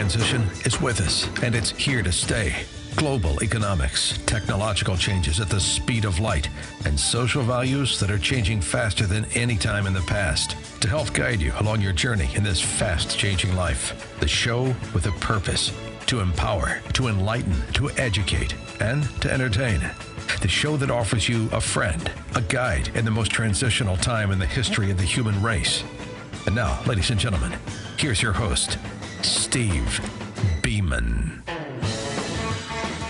transition is with us, and it's here to stay. Global economics, technological changes at the speed of light, and social values that are changing faster than any time in the past. To help guide you along your journey in this fast-changing life, the show with a purpose: to empower, to enlighten, to educate, and to entertain. The show that offers you a friend, a guide in the most transitional time in the history of the human race. And now, ladies and gentlemen, here's your host, Steve Beaman.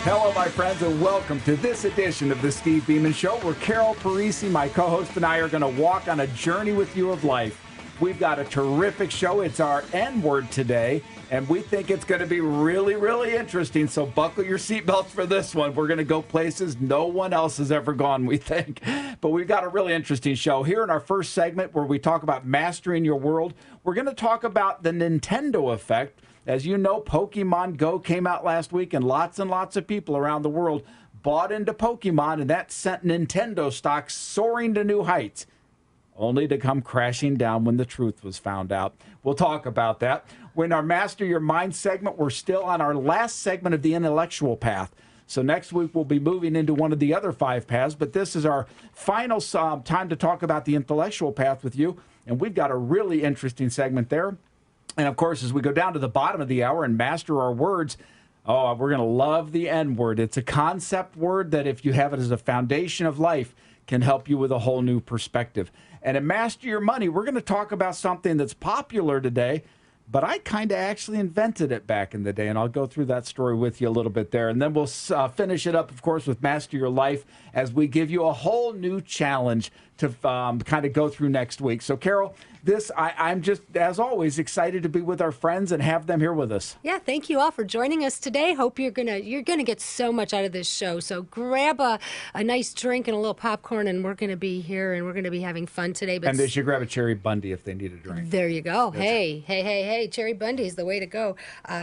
Hello, my friends, and welcome to this edition of the Steve Beaman Show, where Carol Parisi, my co-host, and I are going to walk on a journey with you of life. We've got a terrific show. It's our N-word today, and we think it's going to be really, really interesting, so buckle your seatbelts for this one. We're going to go places no one else has ever gone, we think. But we've got a really interesting show. Here in our first segment, where we talk about mastering your world, we're going to talk about the Nintendo effect. As you know, Pokemon Go came out last week, and lots of people around the world bought into Pokemon, and that sent Nintendo stocks soaring to new heights, only to come crashing down when the truth was found out. We'll talk about that. In our Master Your Mind segment, we're still on our last segment of the intellectual path. So next week, we'll be moving into one of the other 5 paths, but this is our final time to talk about the intellectual path with you, and we've got a really interesting segment there. And, of course, as we go down to the bottom of the hour and master our words, we're going to love the N-word. It's a concept word that, if you have it as a foundation of life, can help you with a whole new perspective. And in Master Your Money, we're going to talk about something that's popular today, but I kind of actually invented it back in the day, and I'll go through that story with you a little bit there. And then we'll finish it up, of course, with Master Your Life, as we give you a whole new challenge to kind of go through next week. So, Carol, I'm just, as always, excited to be with our friends and have them here with us. Yeah, thank you all for joining us today. Hope you're gonna get so much out of this show. So grab a nice drink and a little popcorn, and we're gonna be here and we're gonna be having fun today. But they should grab a Cherry Bundy if they need a drink. There you go. Hey, Cherry Bundy is the way to go.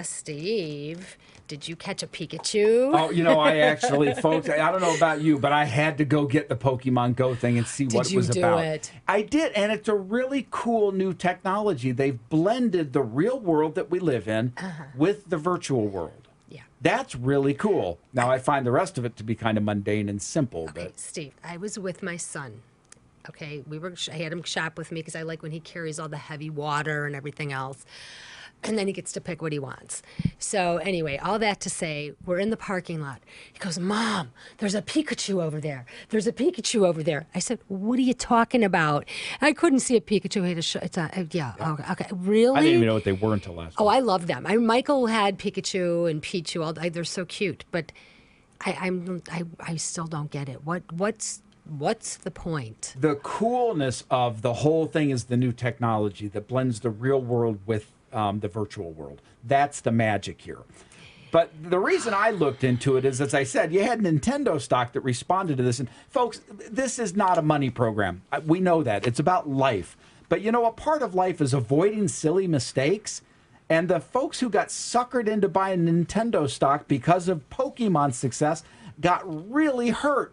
Steve, did you catch a Pikachu? Oh, I actually, folks, I don't know about you, but I had to go get the Pokemon Go thing and see what it was about. Did you do it? I did, and it's a really cool new technology. They've blended the real world that we live in with the virtual world. Yeah. That's really cool. Now, I find the rest of it to be kind of mundane and simple. Okay, but Steve, I was with my son. Okay, I had him shop with me because I like when he carries all the heavy water and everything else. And then he gets to pick what he wants. So anyway, all that to say, we're in the parking lot. He goes, "Mom, there's a Pikachu over there. There's a Pikachu over there." I said, "What are you talking about?" I couldn't see a Pikachu. Okay, really? I didn't even know what they were until last week. Oh, I love them. Michael had Pikachu and Pichu. They're so cute. But I still don't get it. What's the point? The coolness of the whole thing is the new technology that blends the real world with the virtual world. That's the magic here. But the reason I looked into it is, as I said, you had Nintendo stock that responded to this. And folks, this is not a money program. We know that. It's about life. But you know, a part of life is avoiding silly mistakes. And the folks who got suckered into buying Nintendo stock because of Pokemon's success got really hurt.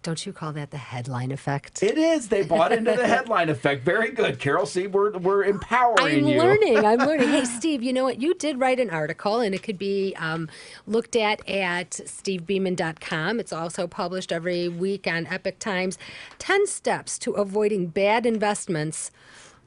Don't you call that the headline effect? It is. They bought into the headline effect. Very good, Carol. See, we're empowering you. I'm learning. Hey, Steve, you know what? You did write an article, and it could be looked at stevebeaman.com. It's also published every week on Epic Times. 10 steps to avoiding bad investments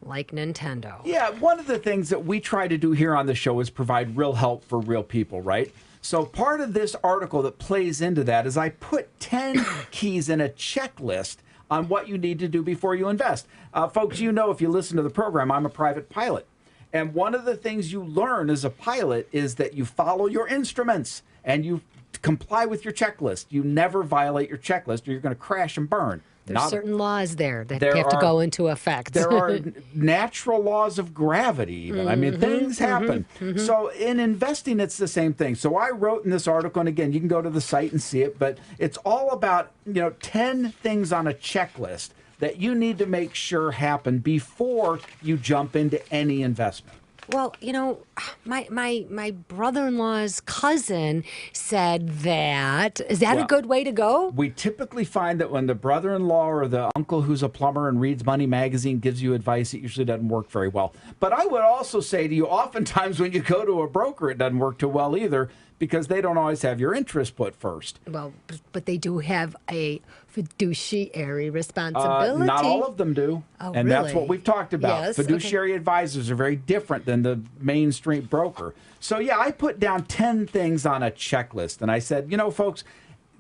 like Nintendo. Yeah, one of the things that we try to do here on the show is provide real help for real people, right? So part of this article that plays into that is I put 10 keys in a checklist on what you need to do before you invest. Folks, you know, if you listen to the program, I'm a private pilot. And one of the things you learn as a pilot is that you follow your instruments and you comply with your checklist. You never violate your checklist or you're going to crash and burn. There's certain laws there that have to go into effect. There are natural laws of gravity, even. I mean, things happen. So in investing, it's the same thing. So I wrote in this article, and again, you can go to the site and see it, but it's all about, 10 things on a checklist that you need to make sure happen before you jump into any investment. Well, you know, my brother-in-law's cousin said that. Is that a good way to go? We typically find that when the brother-in-law or the uncle who's a plumber and reads Money Magazine gives you advice, it usually doesn't work very well. But I would also say to you, oftentimes when you go to a broker, it doesn't work too well either, because they don't always have your interest put first. Well, but they do have a fiduciary responsibility. Not all of them do. Oh, and that's what really? we've talked about. Yes, Fiduciary advisors are very different than the mainstream broker. So, yeah, I put down 10 things on a checklist. And I said, you know, folks,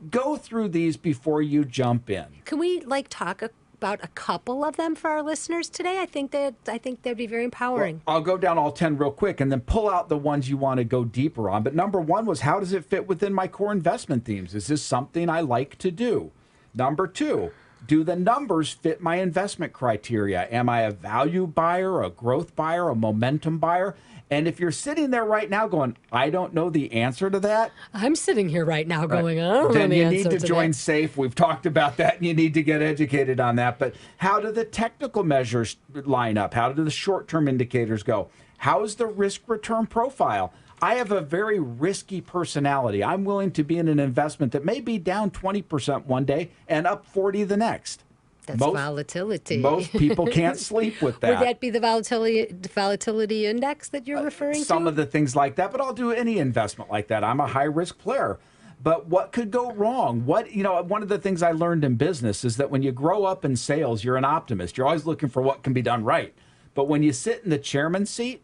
go through these before you jump in. Can we talk about a couple of them for our listeners today? I think that'd be very empowering. Well, I'll go down all 10 real quick and then pull out the ones you want to go deeper on. But number one was, how does it fit within my core investment themes? Is this something I like to do? Number two, do the numbers fit my investment criteria? Am I a value buyer, a growth buyer, a momentum buyer? And if you're sitting there right now going, I don't know the answer to that. I'm sitting here right now going, I don't know Then the you answer need to join that. SAFE. We've talked about that, and you need to get educated on that. But how do the technical measures line up? How do the short-term indicators go? How is the risk-return profile? I have a very risky personality. I'm willing to be in an investment that may be down 20% one day and up 40 the next. That's volatility. Most people can't sleep with that. Would that be the volatility index that you're referring to? Some of the things like that, but I'll do any investment like that. I'm a high-risk player. But what could go wrong? One of the things I learned in business is that when you grow up in sales, you're an optimist. You're always looking for what can be done right. But when you sit in the chairman's seat,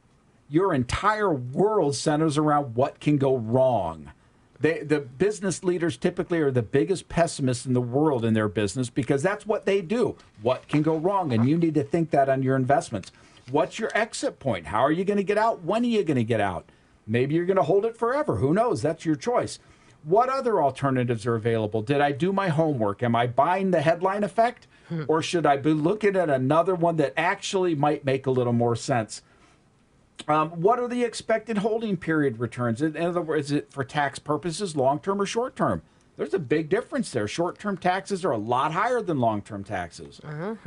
your entire world centers around what can go wrong. The business leaders typically are the biggest pessimists in the world in their business because that's what they do. What can go wrong? And you need to think that on your investments. What's your exit point? How are you going to get out? When are you going to get out? Maybe you're going to hold it forever. Who knows? That's your choice. What other alternatives are available? Did I do my homework? Am I buying the headline effect? Or should I be looking at another one that actually might make a little more sense? What are the expected holding period returns? In other words, is it for tax purposes, long-term or short-term? There's a big difference there. Short-term taxes are a lot higher than long-term taxes.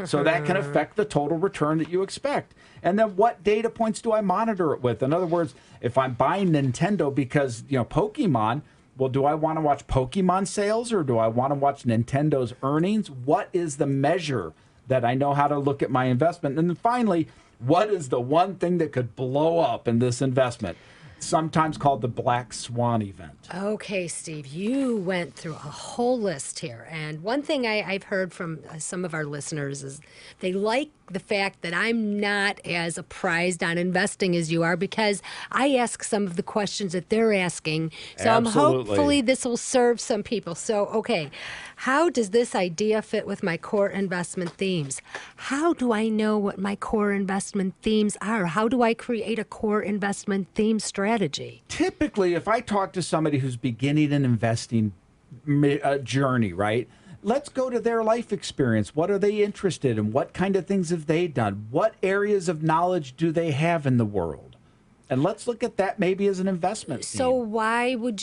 So that can affect the total return that you expect. And then what data points do I monitor it with? In other words, if I'm buying Nintendo because, Pokemon, well, do I want to watch Pokemon sales or do I want to watch Nintendo's earnings? What is the measure that I know how to look at my investment? And then finally, what is the one thing that could blow up in this investment? Sometimes called the black swan event. Okay, Steve, you went through a whole list here. And one thing I've heard from some of our listeners is they like the fact that I'm not as apprised on investing as you are because I ask some of the questions that they're asking. So hopefully this will serve some people. So, okay, how does this idea fit with my core investment themes? How do I know what my core investment themes are? How do I create a core investment theme strategy? Typically, if I talk to somebody who's beginning an investing journey, right? Let's go to their life experience. What are they interested in? What kind of things have they done? What areas of knowledge do they have in the world? And let's look at that maybe as an investment theme. So why would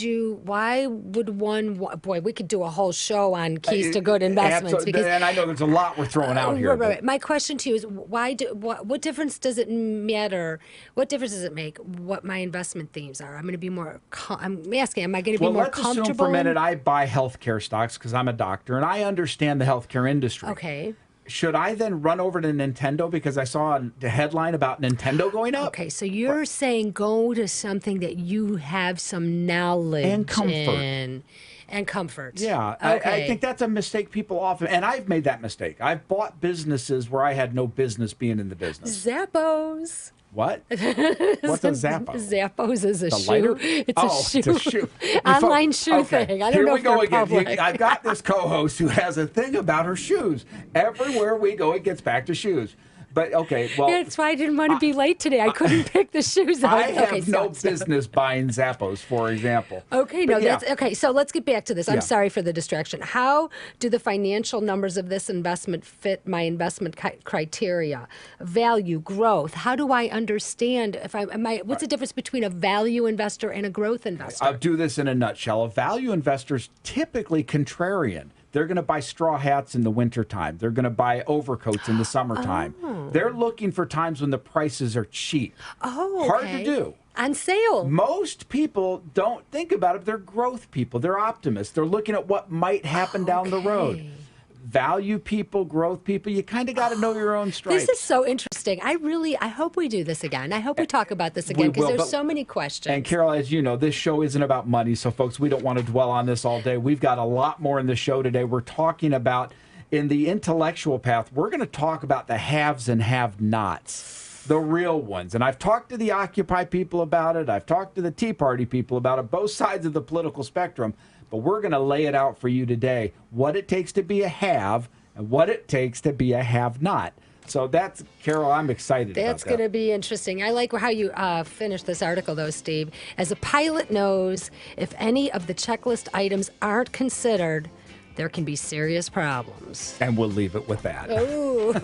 one, boy, we could do a whole show on keys to good investments. Because, and I know there's a lot we're throwing out here. Right. My question to you is, what difference does it matter? What difference does it make what my investment themes are? I'm going to be more, I'm asking, am I going to be more comfortable? Let's assume for a minute I buy healthcare stocks because I'm a doctor and I understand the healthcare industry. Okay. Should I then run over to Nintendo because I saw the headline about Nintendo going up? Okay, so you're saying go to something that you have some knowledge and comfort. in. And comfort. Yeah, okay. I think that's a mistake people often, and I've made that mistake. I've bought businesses where I had no business being in the business. Zappos. What? What's a Zappo? Zappos is a shoe. Lighter? It's a shoe. It's a shoe. Online shoe thing. I don't know if they're public. I've got this co-host who has a thing about her shoes. Everywhere we go, it gets back to shoes. But okay, well, that's why I didn't want to be late today. I couldn't pick the shoes out. I have no business buying Zappos, for example. Okay, that's okay. So let's get back to this. I'm sorry for the distraction. How do the financial numbers of this investment fit my investment criteria? Value, growth. How do I understand if what's the difference between a value investor and a growth investor? I'll do this in a nutshell. A value investor is typically contrarian. They're going to buy straw hats in the wintertime. They're going to buy overcoats in the summertime. Oh. They're looking for times when the prices are cheap. Oh, Hard okay. to do. On sale. Most people don't think about it. They're growth people. They're optimists. They're looking at what might happen down the road. Value people, growth people, you kind of got to know your own stripes. This is so interesting. I hope we do this again. I hope we talk about this again because there's so many questions. And Carol, as you know, this show isn't about money. So folks, we don't want to dwell on this all day. We've got a lot more in the show today. We're talking about, in the intellectual path, we're going to talk about the haves and have-nots, the real ones. And I've talked to the Occupy people about it. I've talked to the Tea Party people about it, both sides of the political spectrum. But we're going to lay it out for you today, what it takes to be a have and what it takes to be a have-not. So that's, Carol, I'm excited about that. That's going to be interesting. I like how you finished this article, though, Steve. As a pilot knows, if any of the checklist items aren't considered, there can be serious problems. And we'll leave it with that. Ooh.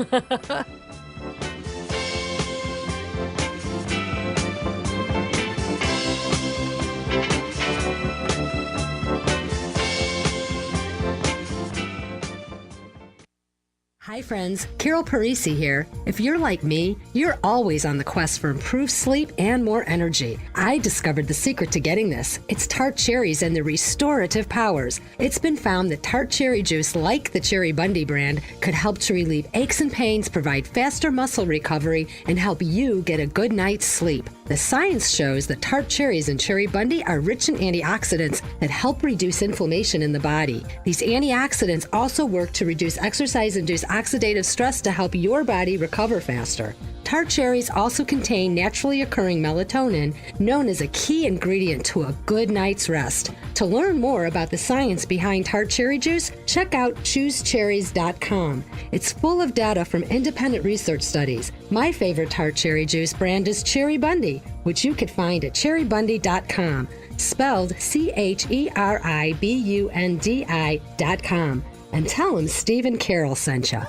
Hi friends, Carol Parisi here. If you're like me, you're always on the quest for improved sleep and more energy. I discovered the secret to getting this. It's tart cherries and their restorative powers. It's been found that tart cherry juice, like the Cherry Bundy brand, could help to relieve aches and pains, provide faster muscle recovery, and help you get a good night's sleep. The science shows that tart cherries and Cherry Bundy are rich in antioxidants that help reduce inflammation in the body. These antioxidants also work to reduce exercise-induced oxidative stress to help your body recover faster. Tart cherries also contain naturally occurring melatonin, known as a key ingredient to a good night's rest. To learn more about the science behind tart cherry juice, check out choosecherries.com. It's full of data from independent research studies. My favorite tart cherry juice brand is Cherry Bundy, which you could find at cherrybundy.com, spelled CHERIBUNDI.com. And tell them Steve and Carol sent you.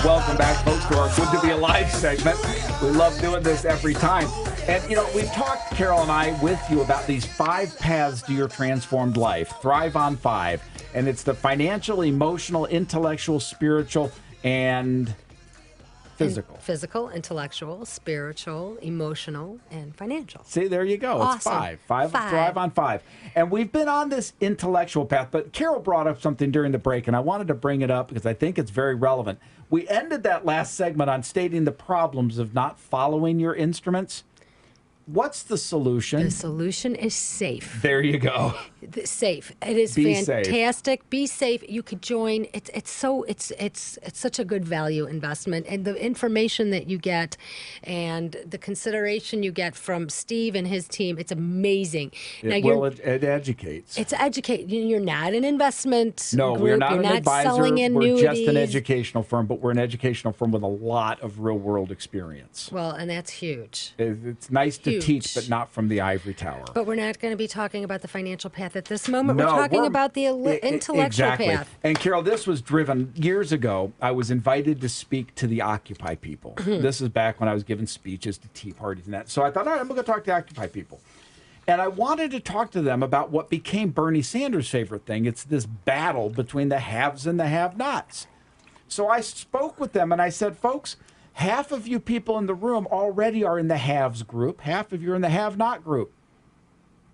Welcome back, folks, to our Good to Be Alive segment. We love doing this every time. And, you know, we've talked, Carol and I, with you about these 5 paths to your transformed life. Thrive on 5. And it's the financial, emotional, intellectual, spiritual, and physical. Physical, intellectual, spiritual, emotional, and financial. See, there you go. Awesome. It's 5. Thrive on 5. And we've been on this intellectual path, but Carol brought up something during the break, and I wanted to bring it up because I think it's very relevant. We ended that last segment on stating the problems of not following your instruments. What's the solution? The solution is safe. There you go. Safe. It is Be fantastic. safe. Be safe. You could join. It's such a good value investment, and the information that you get, and the consideration you get from Steve and his team. It's amazing. It educates. It's educate. You're not an investment. No, group. we're not You're an not advisor. selling annuities. We're just an educational firm, but we're an educational firm with a lot of real world experience. Well, and that's huge. It's nice to teach, but not from the ivory tower. But we're not going to be talking about the financial path at this moment. No, we're talking about the intellectual path. And Carol, this was driven years ago. I was invited to speak to the Occupy people. This is back when I was giving speeches to Tea Parties and that. So I thought, all right, I'm going to talk to the Occupy people. And I wanted to talk to them about what became Bernie Sanders' favorite thing. It's this battle between the haves and the have-nots. So I spoke with them and I said, folks, half of you people in the room already are in the haves group. Half of you are in the have-not group.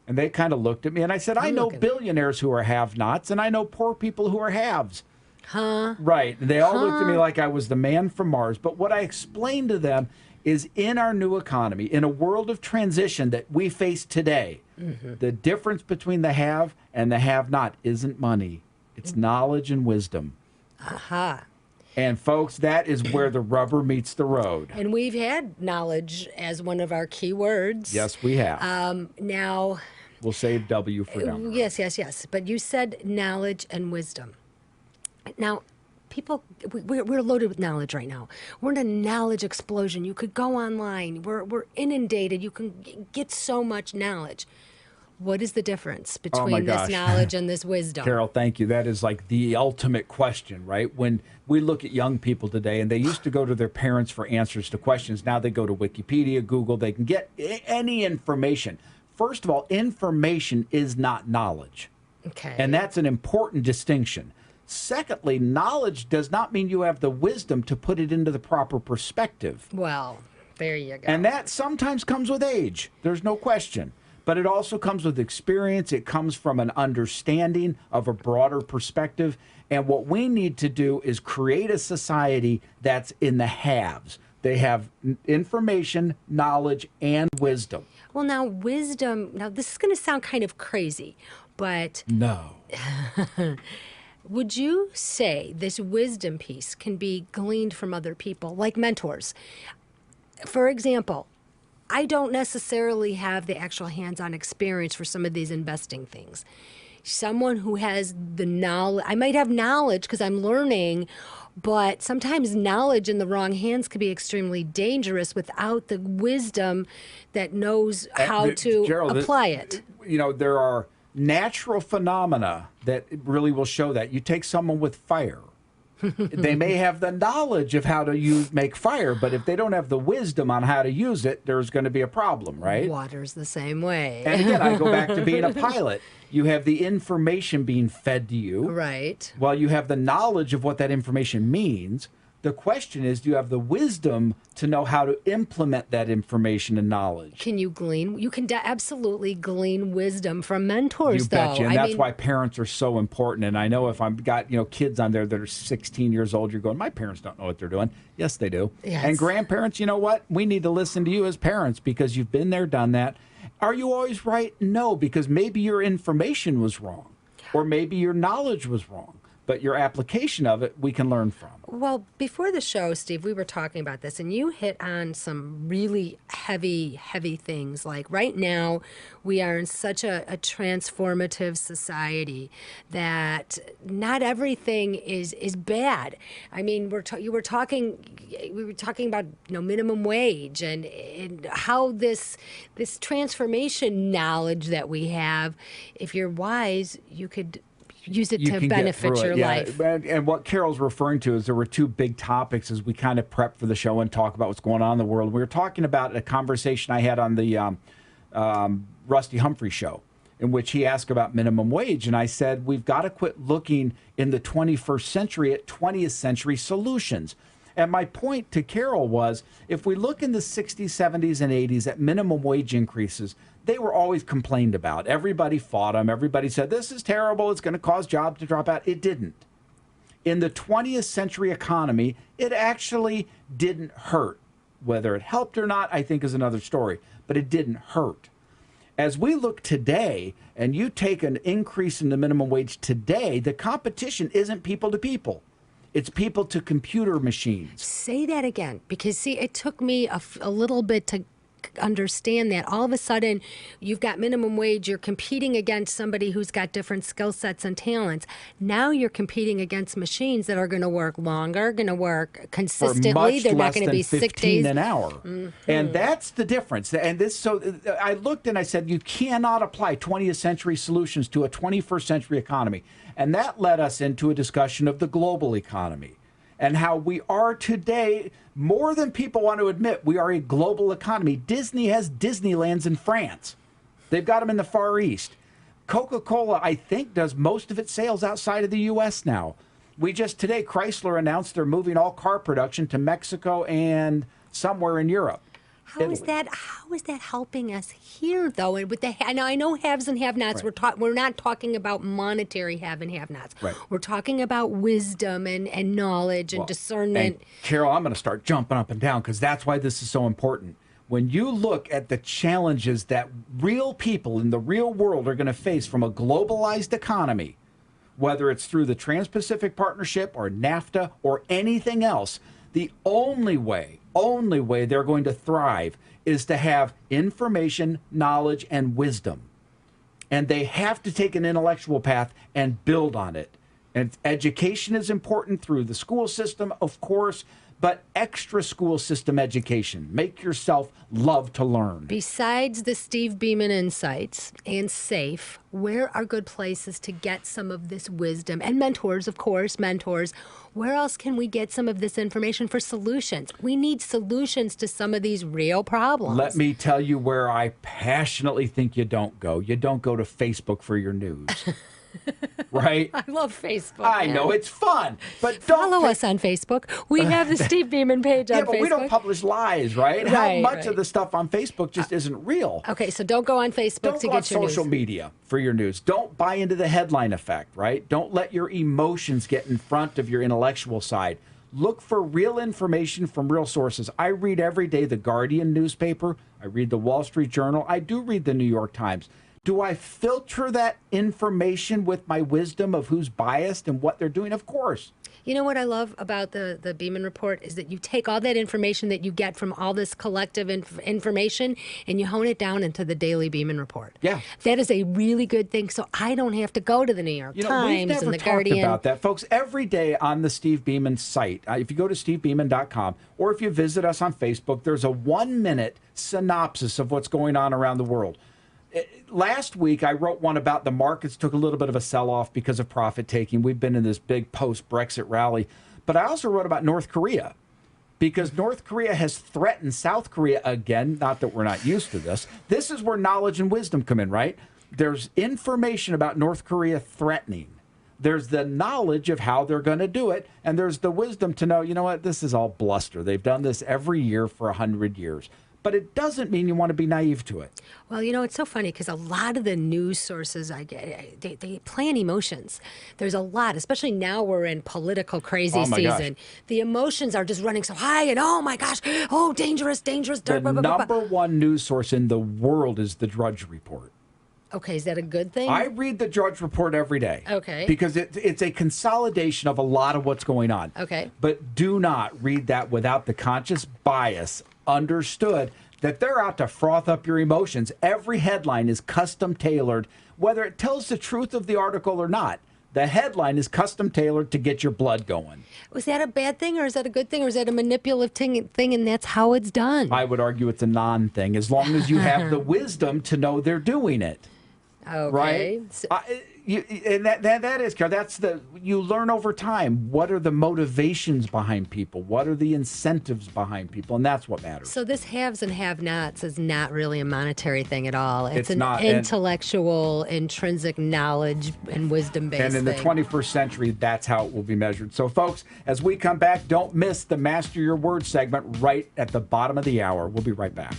And they kind of looked at me and I said, I know billionaires who are have-nots and I know poor people who are haves. Huh? Right. And they all looked at me like I was the man from Mars. But what I explained to them is in our new economy, in a world of transition that we face today, the difference between the have and the have-not isn't money. It's knowledge and wisdom. Aha. And folks, that is where the rubber meets the road. And we've had knowledge as one of our key words. Yes, we have. Now, we'll save W for number. Yes. But you said knowledge and wisdom. Now, people, we're loaded with knowledge right now. We're in a knowledge explosion. You could go online. We're inundated. You can get so much knowledge. What is the difference Oh my between this gosh. knowledge and this wisdom? Carol, thank you. That is like the ultimate question, right? When we look at young people today, and they used to go to their parents for answers to questions. Now they go to Wikipedia, Google, they can get any information. First of all, information is not knowledge. Okay. And that's an important distinction. Secondly, knowledge does not mean you have the wisdom to put it into the proper perspective. Well, there you go. And that sometimes comes with age. There's no question. But it also comes with experience. It comes from an understanding of a broader perspective. And what we need to do is create a society that's in the haves. They have information, knowledge, and wisdom. Well, now wisdom, now this is going to sound kind of crazy, but No. would you say this wisdom piece can be gleaned from other people, like mentors? For example, I don't necessarily have the actual hands-on experience for some of these investing things. Someone who has the knowledge, I might have knowledge because I'm learning, but sometimes knowledge in the wrong hands can be extremely dangerous without the wisdom that knows how to Gerald, apply it. You know, there are natural phenomena that really will show that. You take someone with fire. They may have the knowledge of how to make fire, but if they don't have the wisdom on how to use it, there's going to be a problem, right? Water's the same way. And again, I go back to being a pilot. You have the information being fed to you. Right. Well, you have the knowledge of what that information means. The question is, do you have the wisdom to know how to implement that information and knowledge? Can you glean? You can absolutely glean wisdom from mentors, You though. betcha, and that's why parents are so important. And I know if I've got kids on there that are 16 years old, you're going, my parents don't know what they're doing. Yes, they do. Yes. And grandparents, you know what? We need to listen to you as parents because you've been there, done that. Are you always right? No, because maybe your information was wrong, or maybe your knowledge was wrong. But your application of it, we can learn from. Well, before the show, Steve, we were talking about this, and you hit on some really heavy things. Like right now, we are in such a transformative society that not everything is bad. I mean, we were talking about minimum wage and how this transformation knowledge that we have. If you're wise, you could use it to benefit your life. And what Carol's referring to is there were two big topics as we kind of prep for the show and talk about what's going on in the world. We were talking about a conversation I had on the Rusty Humphrey show, in which he asked about minimum wage. And I said, we've got to quit looking in the 21st century at 20th century solutions. And my point to Carol was, if we look in the 60s, 70s, and 80s at minimum wage increases, they were always complained about. Everybody fought them. Everybody said, this is terrible. It's going to cause jobs to drop out. It didn't. In the 20th century economy, it actually didn't hurt. Whether it helped or not, I think is another story. But it didn't hurt. As we look today, and you take an increase in the minimum wage today, the competition isn't people to people. It's people to computer machines. Say that again, because see, it took me a little bit to understand that. All of a sudden, you've got minimum wage, you're competing against somebody who's got different skill sets and talents. Now you're competing against machines that are going to work longer, going to work consistently. They're not going to be 6 days an hour. Mm-hmm. And that's the difference. And this, so I looked and I said, you cannot apply 20th century solutions to a 21st century economy. And that led us into a discussion of the global economy and how we are today, more than people want to admit, we are a global economy. Disney has Disneylands in France. They've got them in the Far East. Coca-Cola, I think, does most of its sales outside of the U.S. now. We just today, Chrysler announced they're moving all car production to Mexico and somewhere in Europe. How is that helping us here, though? And with I know haves and have-nots. Right. We're not talking about monetary have and have-nots. Right. We're talking about wisdom and knowledge and discernment. And Carol, I'm going to start jumping up and down because that's why this is so important. When you look at the challenges that real people in the real world are going to face from a globalized economy, whether it's through the Trans-Pacific Partnership or NAFTA or anything else, the only way they're going to thrive is to have information, knowledge, and wisdom. And they have to take an intellectual path and build on it. And education is important through the school system, of course, but extra school system education. Make yourself love to learn. Besides the Steve Beaman Insights and SAFE, where are good places to get some of this wisdom? And mentors, of course, mentors. Where else can we get some of this information for solutions? We need solutions to some of these real problems. Let me tell you where I passionately think you don't go. You don't go to Facebook for your news. Right? I love Facebook. I know, it's fun. But don't follow us on Facebook. We have the Steve Beaman page on Facebook. Yeah, but we don't publish lies, right? How much of the stuff on Facebook just isn't real? Okay, so don't go on Facebook to get your news. Don't go on social media for your news. Don't buy into the headline effect, right? Don't let your emotions get in front of your intellectual side. Look for real information from real sources. I read every day the Guardian newspaper. I read the Wall Street Journal. I do read the New York Times. Do I filter that information with my wisdom of who's biased and what they're doing? Of course. You know what I love about the Beaman Report is that you take all that information that you get from all this collective information and you hone it down into the daily Beaman Report. Yeah. That is a really good thing. So I don't have to go to the New York Times and the Guardian. We've never talked about that. Folks, every day on the Steve Beaman site, if you go to stevebeaman.com or if you visit us on Facebook, there's a 1-minute synopsis of what's going on around the world. Last week, I wrote one about the markets took a little bit of a sell-off because of profit taking. We've been in this big post-Brexit rally. But I also wrote about North Korea because North Korea has threatened South Korea again. Not that we're not used to this. This is where knowledge and wisdom come in, right? There's information about North Korea threatening. There's the knowledge of how they're going to do it. And there's the wisdom to know, you know what, this is all bluster. They've done this every year for 100 years. But it doesn't mean you want to be naive to it. Well, you know, it's so funny because a lot of the news sources I get, they play on emotions. There's a lot, especially now we're in political crazy season. Gosh. The emotions are just running so high and oh my gosh, oh, dangerous. The number one news source in the world is the Drudge Report. Okay, is that a good thing? I read the Drudge Report every day. Okay. Because it's a consolidation of a lot of what's going on. Okay. But do not read that without the conscious bias understood that they're out to froth up your emotions. Every headline is custom tailored, whether it tells the truth of the article or not. The headline is custom tailored to get your blood going. Was that a bad thing or is that a good thing or is that a manipulative thing and that's how it's done? I would argue it's a non-thing as long as you have the wisdom to know they're doing it. Okay. Right? So, and that is, Carol, you learn over time. What are the motivations behind people? What are the incentives behind people? And that's what matters. So this haves and have-nots is not really a monetary thing at all. It's an not, intellectual, intrinsic knowledge and wisdom-based thing. And in the 21st century, that's how it will be measured. So, folks, as we come back, don't miss the Master Your Words segment right at the bottom of the hour. We'll be right back.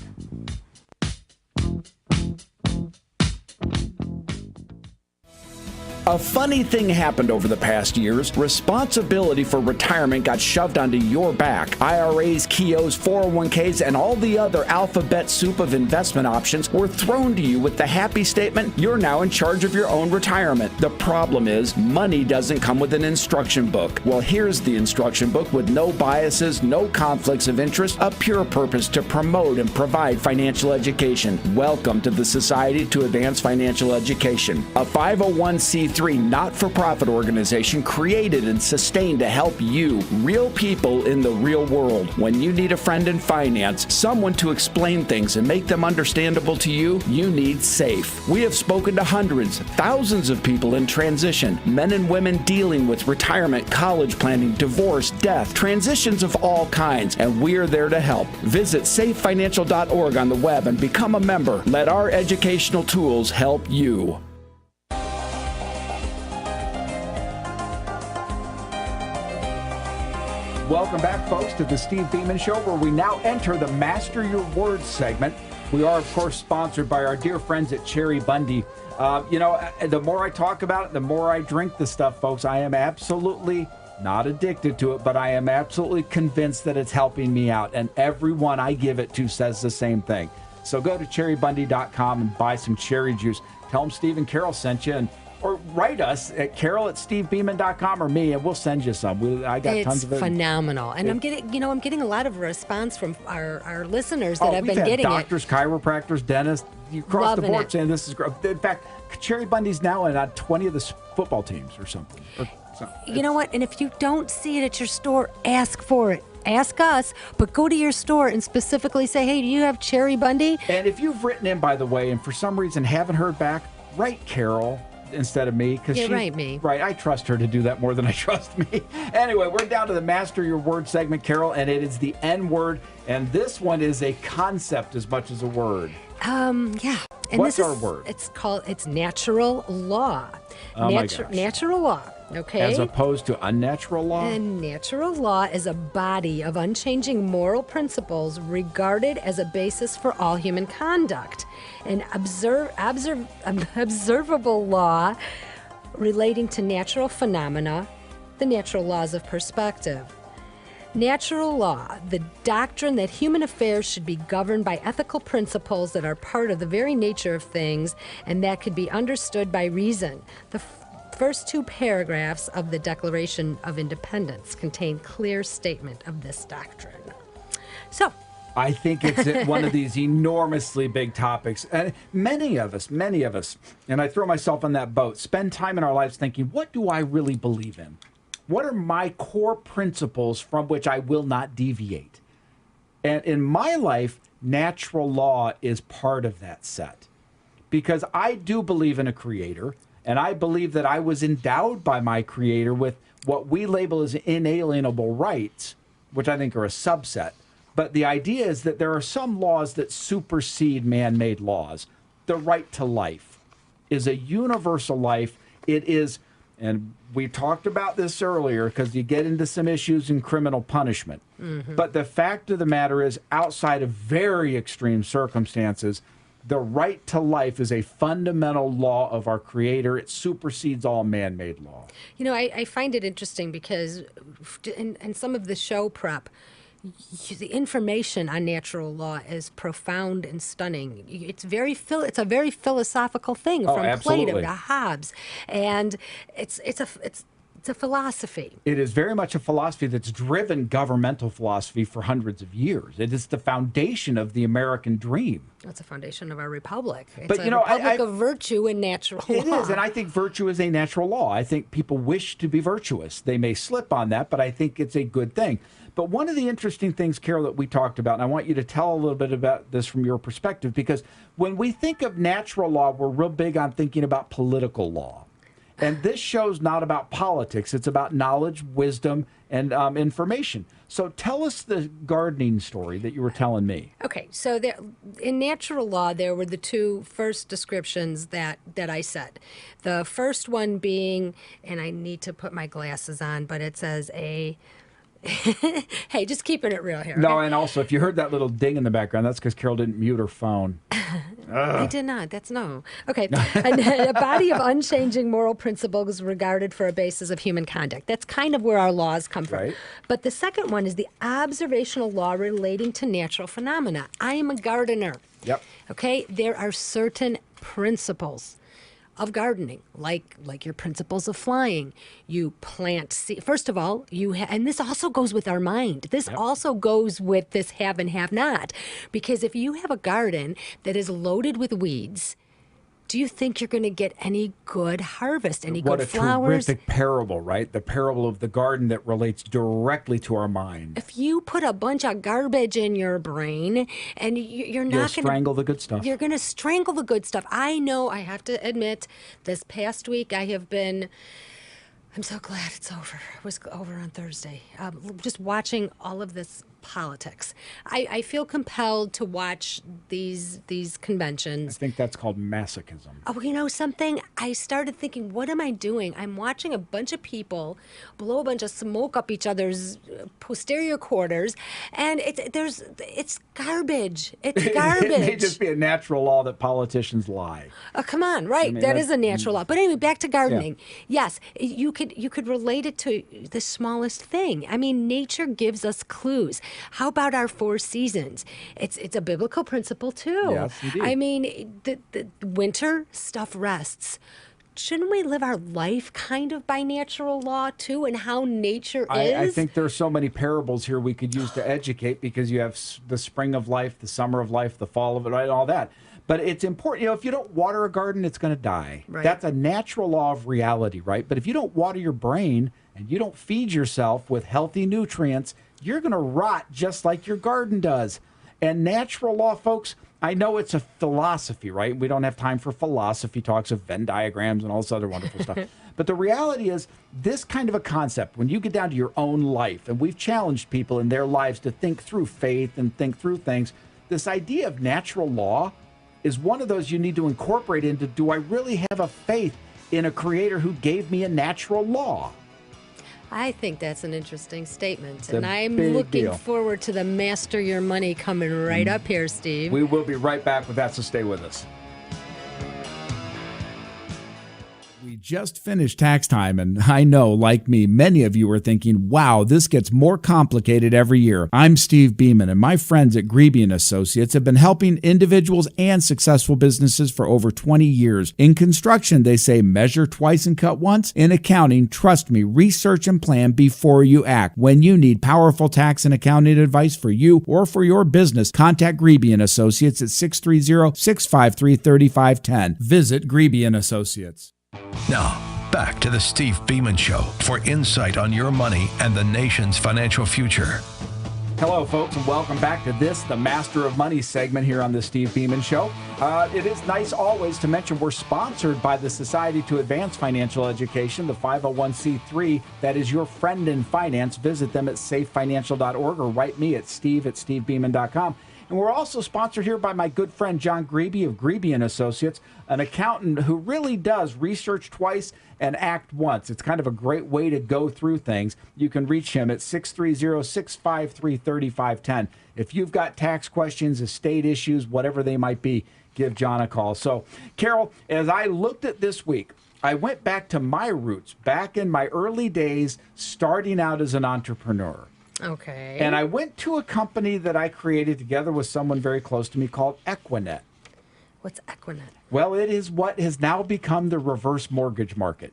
A funny thing happened over the past years. Responsibility for retirement got shoved onto your back. IRAs, Keos, 401ks, and all the other alphabet soup of investment options were thrown to you with the happy statement, you're now in charge of your own retirement. The problem is, money doesn't come with an instruction book. Well, here's the instruction book with no biases, no conflicts of interest, a pure purpose to promote and provide financial education. Welcome to the Society to Advance Financial Education, a 501c3 not-for-profit organization created and sustained to help you, real people in the real world. When you need a friend in finance, someone to explain things and make them understandable to you, you need SAFE. We have spoken to hundreds, thousands of people in transition, men and women dealing with retirement, college planning, divorce, death, transitions of all kinds, and we are there to help. Visit safefinancial.org on the web and become a member. Let our educational tools help you. Welcome back, folks, to the Steve Beaman Show, where we now enter the Master Your Words segment. We are, of course, sponsored by our dear friends at Cherry Bundy. The more I talk about it, the more I drink the stuff, folks. I am absolutely not addicted to it, but I am absolutely convinced that it's helping me out. And everyone I give it to says the same thing. So go to cherrybundy.com and buy some cherry juice. Tell them Steve and Carol sent you, or write us at carol@stevebeaman.com or me, and we'll send you some. I got tons of it. It's phenomenal. And I'm getting a lot of response from our listeners that have been getting it. Doctors, chiropractors, dentists, across Loving the board it. saying this is great. In fact, Cherry Bundy's now on 20 of the football teams or something. You know what? And if you don't see it at your store, ask for it. ask us, but go to your store and specifically say, hey, do you have Cherry Bundy? And if you've written in, by the way, and for some reason haven't heard back, write Carol instead of me. Write me. Right, I trust her to do that more than I trust me. Anyway, we're down to the Master Your Word segment, Carol, and it is the N word. And this one is a concept as much as a word. Yeah. And What's this our is, word? It's natural law. Oh my gosh. Natural law. Okay. As opposed to unnatural law? And natural law is a body of unchanging moral principles regarded as a basis for all human conduct. An observable law relating to natural phenomena, the natural laws of perspective. Natural law, the doctrine that human affairs should be governed by ethical principles that are part of the very nature of things and that could be understood by reason. The first two paragraphs of the Declaration of Independence contain clear statement of this doctrine. So, I think it's one of these enormously big topics. And many of us, and I throw myself on that boat, spend time in our lives thinking, what do I really believe in? What are my core principles from which I will not deviate? And in my life, natural law is part of that set. Because I do believe in a creator, and I believe that I was endowed by my creator with what we label as inalienable rights, which I think are a subset. But the idea is that there are some laws that supersede man-made laws. The right to life is a universal life. It is, and we talked about this earlier because you get into some issues in criminal punishment. Mm-hmm. But the fact of the matter is, outside of very extreme circumstances, the right to life is a fundamental law of our Creator. It supersedes all man-made law. You know, I find it interesting because in some of the show prep, the information on natural law is profound and stunning. It's a very philosophical thing from absolutely. Plato to Hobbes, and it's a philosophy. It is very much a philosophy that's driven governmental philosophy for hundreds of years. It is the foundation of the American dream. It's the foundation of our republic. It's but, a you know, republic of virtue and natural law. It is, and I think virtue is a natural law. I think people wish to be virtuous. They may slip on that, but I think it's a good thing. But one of the interesting things, Carol, that we talked about, and I want you to tell a little bit about this from your perspective, because when we think of natural law, we're real big on thinking about political law. And this show's not about politics. It's about knowledge, wisdom, and information. So tell us the gardening story that you were telling me. Okay, so in natural law, there were the two first descriptions that I said. The first one being, and I need to put my glasses on, but it says hey, just keeping it real here. No, okay? and also, if you heard that little ding in the background, that's because Carol didn't mute her phone. I did not. That's no. Okay. A body of unchanging moral principles regarded for a basis of human conduct. That's kind of where our laws come from. Right. But the second one is the observational law relating to natural phenomena. I am a gardener. Yep. Okay. There are certain principles of gardening, like your principles of flying. You plant seed. First of all, and this also goes with our mind. This also goes with this have and have not. Because if you have a garden that is loaded with weeds, do you think you're going to get any good harvest, any good flowers? What a terrific parable, right? The parable of the garden that relates directly to our mind. If you put a bunch of garbage in your brain and you're not going to... strangle the good stuff. You're going to strangle the good stuff. I know, I have to admit, this past week I have been... I'm so glad it's over. It was over on Thursday. Just watching all of this politics. I feel compelled to watch these conventions. I think that's called masochism. Oh, you know something? I started thinking, what am I doing? I'm watching a bunch of people blow a bunch of smoke up each other's posterior quarters, and it's garbage. It's garbage. It may just be a natural law that politicians lie. Oh, come on, right? I mean, that is a natural law. But anyway, back to gardening. Yeah. Yes, you could relate it to the smallest thing. I mean, nature gives us clues. How about our 4 seasons? It's a biblical principle too. Yes, indeed. I mean, the winter stuff rests. Shouldn't we live our life kind of by natural law too, and how nature is? I think there are so many parables here we could use to educate, because you have the spring of life, the summer of life, the fall of it, right, all that. But it's important, if you don't water a garden, it's going to die. Right. That's a natural law of reality, right? But if you don't water your brain and you don't feed yourself with healthy nutrients, you're going to rot just like your garden does. And natural law, folks, I know it's a philosophy, right? We don't have time for philosophy talks of Venn diagrams and all this other wonderful stuff. But the reality is, this kind of a concept, when you get down to your own life, and we've challenged people in their lives to think through faith and think through things, this idea of natural law is one of those you need to incorporate into, do I really have a faith in a creator who gave me a natural law? I think that's an interesting statement. It's and a I'm big looking deal. forward to the Master Your Money coming right up here, Steve. We will be right back with that, so stay with us. We just finished tax time, and I know, like me, many of you are thinking, wow, this gets more complicated every year. I'm Steve Beaman, and my friends at Greeby & Associates have been helping individuals and successful businesses for over 20 years. In construction, they say measure twice and cut once. In accounting, trust me, research and plan before you act. When you need powerful tax and accounting advice for you or for your business, contact Greeby & Associates at 630-653-3510. Visit Greeby & Associates. Now, back to the Steve Beaman Show for insight on your money and the nation's financial future. Hello, folks, and welcome back to this, the Master of Money segment here on the Steve Beaman Show. It is nice always to mention we're sponsored by the Society to Advance Financial Education, the 501c3 that is your friend in finance. Visit them at safefinancial.org or write me at steve@stevebeaman.com. And we're also sponsored here by my good friend John Greeby of Greeby & Associates, an accountant who really does research twice and act once. It's kind of a great way to go through things. You can reach him at 630-653-3510. If you've got tax questions, estate issues, whatever they might be, give John a call. So, Carol, as I looked at this week, I went back to my roots, back in my early days, starting out as an entrepreneur. Okay. And I went to a company that I created together with someone very close to me called Equinet. What's Equinet? Well, it is what has now become the reverse mortgage market.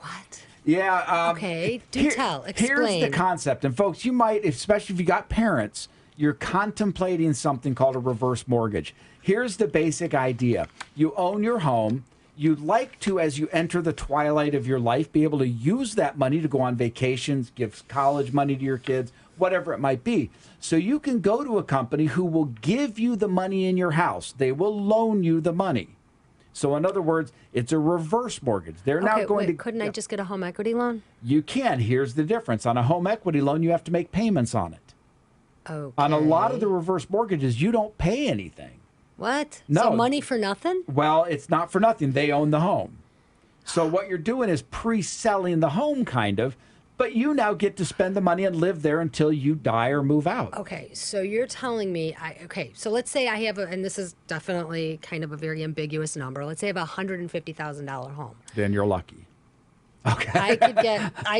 What? Yeah. Okay, do tell. Explain. Here's the concept. And folks, you might, especially if you got parents, you're contemplating something called a reverse mortgage. Here's the basic idea. You own your home. You'd like to, as you enter the twilight of your life, be able to use that money to go on vacations, give college money to your kids, whatever it might be. So you can go to a company who will give you the money in your house. They will loan you the money. So in other words, it's a reverse mortgage. They're now going to... Couldn't I just get a home equity loan? You can. Here's the difference. On a home equity loan, you have to make payments on it. Okay. On a lot of the reverse mortgages, you don't pay anything. What? No. So money for nothing? Well, it's not for nothing. They own the home. So what you're doing is pre-selling the home, kind of, but you now get to spend the money and live there until you die or move out. Okay, so you're telling me, so let's say I have and this is definitely kind of a very ambiguous number. Let's say I have a $150,000 home. Then you're lucky. Okay. I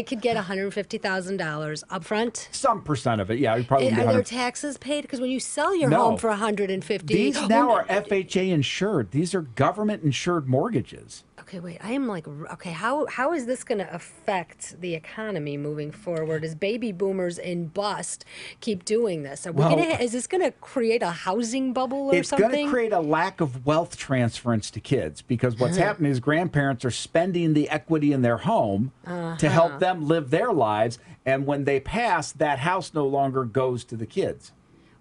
could get $150,000 up front. Some percent of it, yeah. Probably Are there taxes paid? Because when you sell your home for $150,000, these now are FHA insured. These are government insured mortgages. Okay, wait. I am like, okay, how is this going to affect the economy moving forward as baby boomers in bust keep doing this? Is this going to create a housing bubble or something? It's going to create a lack of wealth transference to kids because what's happening is grandparents are spending the equity in their home to help them live their lives. And when they pass, that house no longer goes to the kids.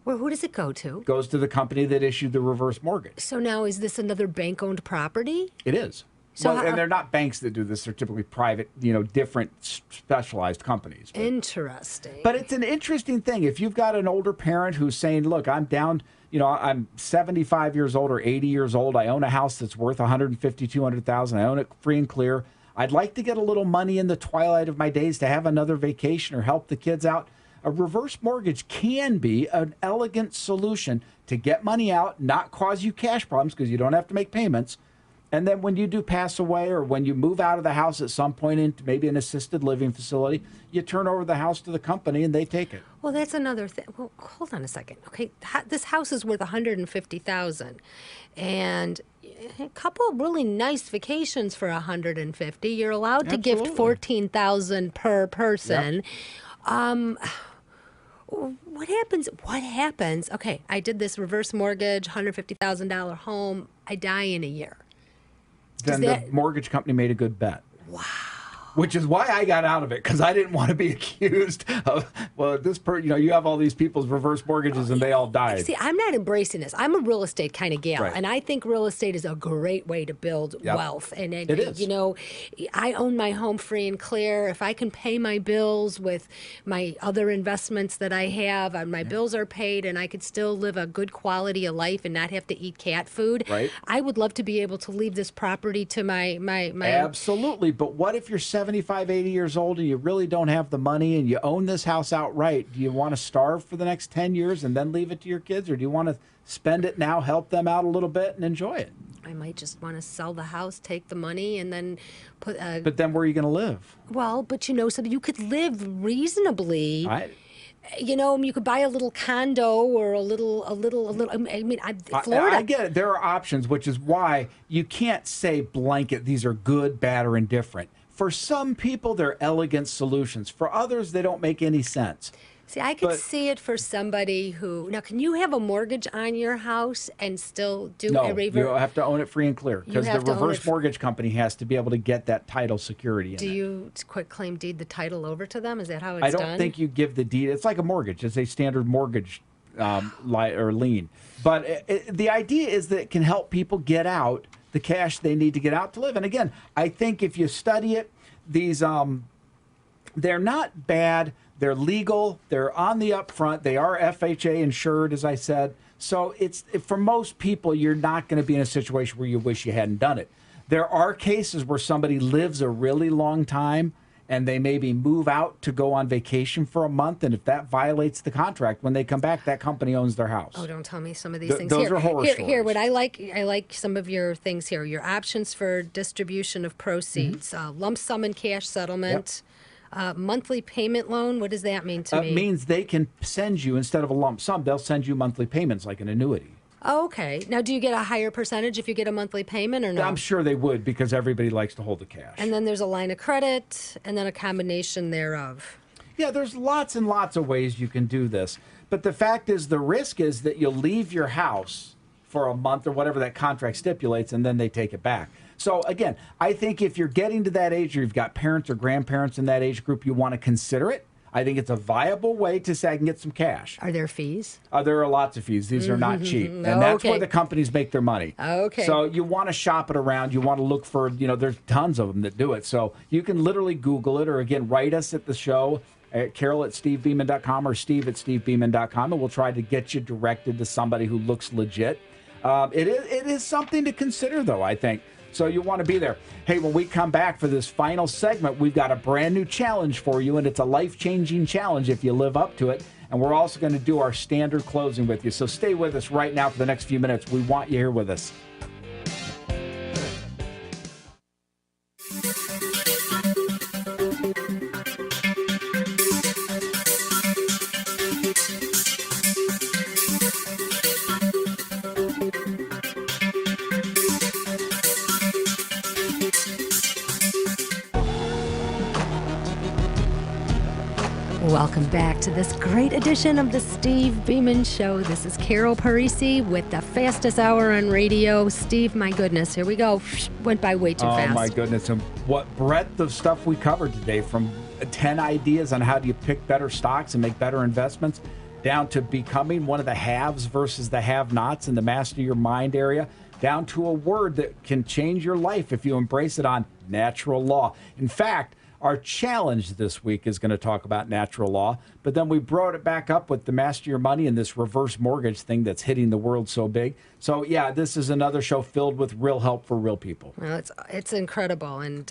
Well, who does it go to? Goes to the company that issued the reverse mortgage. So now is this another bank-owned property? It is. So and they're not banks that do this. They're typically private, different specialized companies. Interesting. But it's an interesting thing. If you've got an older parent who's saying, look, I'm down, I'm 75 years old or 80 years old. I own a house that's worth $150,000, $200,000. I own it free and clear. I'd like to get a little money in the twilight of my days to have another vacation or help the kids out. A reverse mortgage can be an elegant solution to get money out, not cause you cash problems because you don't have to make payments. And then when you do pass away or when you move out of the house at some point into maybe an assisted living facility, you turn over the house to the company and they take it. Well, that's another thing. Well, hold on a second. Okay, this house is worth $150,000, and a couple of really nice vacations for $150,000. You're allowed to gift $14,000 per person. Yep. What happens? Okay, I did this reverse mortgage, $150,000 home. I die in a year. Then the mortgage company made a good bet. Wow. which is why I got out of it, because I didn't want to be accused of, well, you have all these people's reverse mortgages and they all died. See, I'm not embracing this. I'm a real estate kind of gal, Right. and I think real estate is a great way to build Yep. wealth. And It is. I own my home free and clear. If I can pay my bills with my other investments that I have, and my bills are paid, and I could still live a good quality of life and not have to eat cat food, Right. I would love to be able to leave this property to my Absolutely. But what if you're 75, 80 years old and you really don't have the money and you own this house outright? Do you want to starve for the next 10 years and then leave it to your kids? Or do you want to spend it now, help them out a little bit, and enjoy it? I might just want to sell the house, take the money, and then put. But then where are you going to live? So you could live reasonably. I, You could buy a little condo or a little. Florida. I get it. There are options, which is why you can't say blanket these are good, bad, or indifferent. For some people, they're elegant solutions. For others, they don't make any sense. See, I could But- see it for somebody who. Now, can you have a mortgage on your house and still do No, a you reverse? have to own it free and clear because the have to own reverse it mortgage company has to be able to get that title security in Do it. you quit claim deed the title over to them? Is that how it's I don't done? think you give the deed. It's like a mortgage. It's a standard mortgage or lien. But the idea is that it can help people get out the cash they need to get out to live. And again, I think if you study it, these they're not bad. They're legal. They're on the upfront. They are FHA insured, as I said. So it's for most people, you're not going to be in a situation where you wish you hadn't done it. There are cases where somebody lives a really long time and they maybe move out to go on vacation for a month. And if that violates the contract, when they come back, that company owns their house. Oh, don't tell me some of these things. those Here, are horror here, stories. Here, what I like some of your things here. Your options for distribution of proceeds, lump sum and cash settlement, monthly payment loan. What does that mean to me? It means they can send you, instead of a lump sum, they'll send you monthly payments like an annuity. Oh, okay. Now, do you get a higher percentage if you get a monthly payment or no? I'm sure they would because everybody likes to hold the cash. And then there's a line of credit and then a combination thereof. Yeah, there's lots and lots of ways you can do this. But the fact is, the risk is that you'll leave your house for a month or whatever that contract stipulates, and then they take it back. So again, I think if you're getting to that age or you've got parents or grandparents in that age group, you want to consider it. I think it's a viable way to say I can get some cash. Are there fees? There are lots of fees. These are not cheap. And that's where the companies make their money. Okay. So you want to shop it around. You want to look for, there's tons of them that do it. So you can literally Google it or, again, write us at the show at carol@stevebeaman.com or steve@stevebeaman.com, and we'll try to get you directed to somebody who looks legit. It is something to consider, though, I think. So you want to be there. Hey, when we come back for this final segment, we've got a brand new challenge for you, and it's a life-changing challenge if you live up to it. And we're also going to do our standard closing with you. So stay with us right now for the next few minutes. We want you here with us. Welcome back to this great edition of the Steve Beaman Show. This is Carol Parisi with the fastest hour on radio. Steve, my goodness, here we go. Went by way too fast. Oh, my goodness. And what breadth of stuff we covered today, from 10 ideas on how do you pick better stocks and make better investments, down to becoming one of the haves versus the have-nots in the master your mind area, down to a word that can change your life if you embrace it on natural law. In fact, our challenge this week is going to talk about natural law, but then we brought it back up with the Master Your Money and this reverse mortgage thing that's hitting the world so big. So, yeah, this is another show filled with real help for real people. Well, it's incredible. And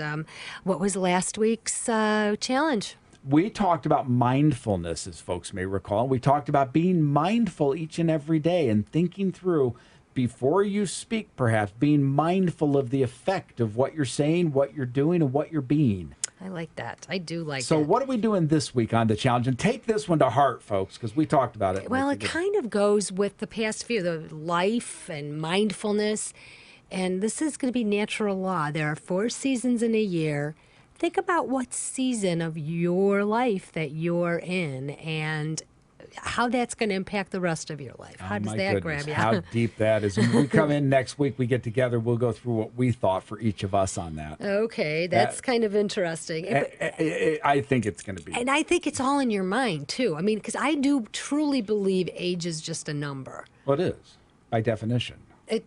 what was last week's challenge? We talked about mindfulness, as folks may recall. We talked about being mindful each and every day and thinking through, before you speak, perhaps, being mindful of the effect of what you're saying, what you're doing, and what you're being. I like that. I do like So it. what are we doing this week on the challenge? And take this one to heart, folks, because we talked about it. Well, it kind of goes with the past few, the life and mindfulness. And this is going to be natural law. There are 4 seasons in a year. Think about what season of your life that you're in and how that's going to impact the rest of your life. How does that grab you? How deep that is. When we come in next week, we get together, we'll go through what we thought for each of us on that. Okay, that's kind of interesting. I think it's going to be. And I think it's all in your mind, too. I mean, because I do truly believe age is just a number. Well, it is, by definition. It's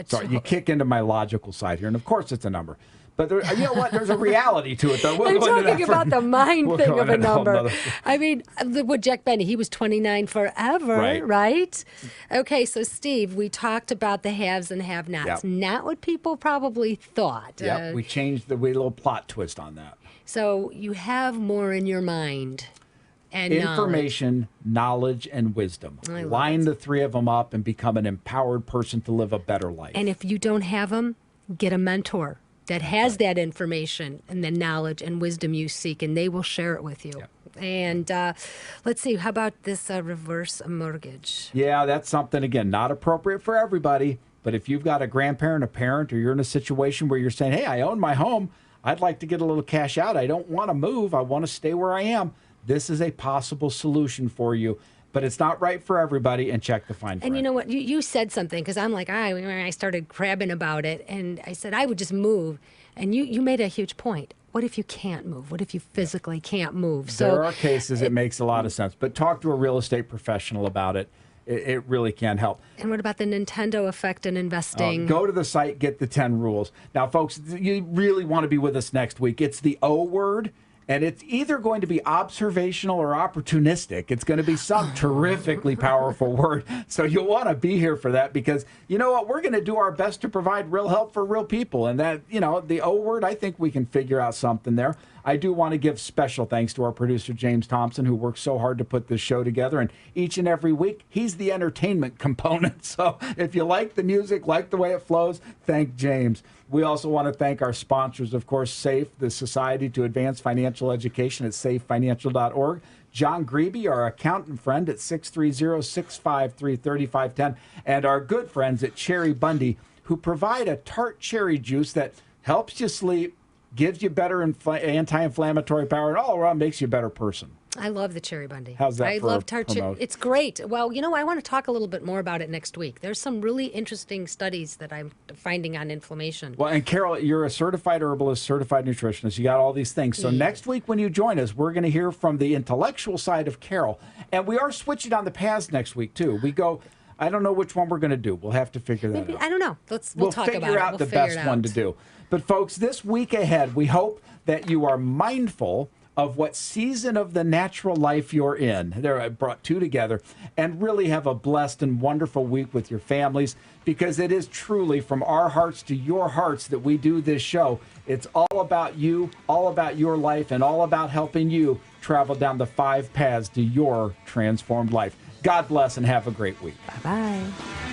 Sorry, you kick into my logical side here, and of course it's a number. But you know what? There's a reality to it, though. I'm talking about the mind thing of a number. I mean, with Jack Benny, he was 29 forever, right? Okay, so Steve, we talked about the haves and have-nots. Yep. Not what people probably thought. Yeah, we changed we little plot twist on that. So you have more in your mind. And information, knowledge, and wisdom. Line the three of them up and become an empowered person to live a better life. And if you don't have them, get a mentor that has that information and the knowledge and wisdom you seek, and they will share it with you. Yep. And let's see, how about this reverse mortgage? Yeah, that's something, again, not appropriate for everybody. But if you've got a grandparent, a parent, or you're in a situation where you're saying, hey, I own my home, I'd like to get a little cash out. I don't want to move. I want to stay where I am. This is a possible solution for you. But it's not right for everybody, and check the fine print. And you know what? You said something, because I'm like, when I started crabbing about it, and I said I would just move. And you made a huge point. What if you can't move? What if you physically can't move? So there are cases it makes a lot of sense. But talk to a real estate professional about it. It really can help. And what about the Nintendo effect in investing? Go to the site, get the 10 rules. Now, folks, you really want to be with us next week. It's the O word. And it's either going to be observational or opportunistic. It's going to be some terrifically powerful word. So you'll want to be here for that, because you know what? We're going to do our best to provide real help for real people. And that, you know, the O word, I think we can figure out something there. I do want to give special thanks to our producer, James Thompson, who works so hard to put this show together. And each and every week, he's the entertainment component. So if you like the music, like the way it flows, thank James. We also want to thank our sponsors, of course, SAFE, the Society to Advance Financial Education at safefinancial.org. John Grebe, our accountant friend at 630-653-3510. And our good friends at Cherry Bundy, who provide a tart cherry juice that helps you sleep, gives you better anti-inflammatory power, and all around makes you a better person. I love the Cherry Bundy. How's that? I love tart cherry. It's great. Well, you know, I want to talk a little bit more about it next week. There's some really interesting studies that I'm finding on inflammation. Well, and Carol, you're a certified herbalist, certified nutritionist. You got all these things. So next week when you join us, we're going to hear from the intellectual side of Carol. And we are switching on the paths next week, too. We go, I don't know which one we're going to do. We'll have to figure that out. I don't know. We'll talk about it. We'll figure out the best one to do. But folks, this week ahead, we hope that you are mindful of what season of the natural life you're in. There, I brought two together, and really have a blessed and wonderful week with your families, because it is truly from our hearts to your hearts that we do this show. It's all about you, all about your life, and all about helping you travel down the 5 paths to your transformed life. God bless and have a great week. Bye-bye.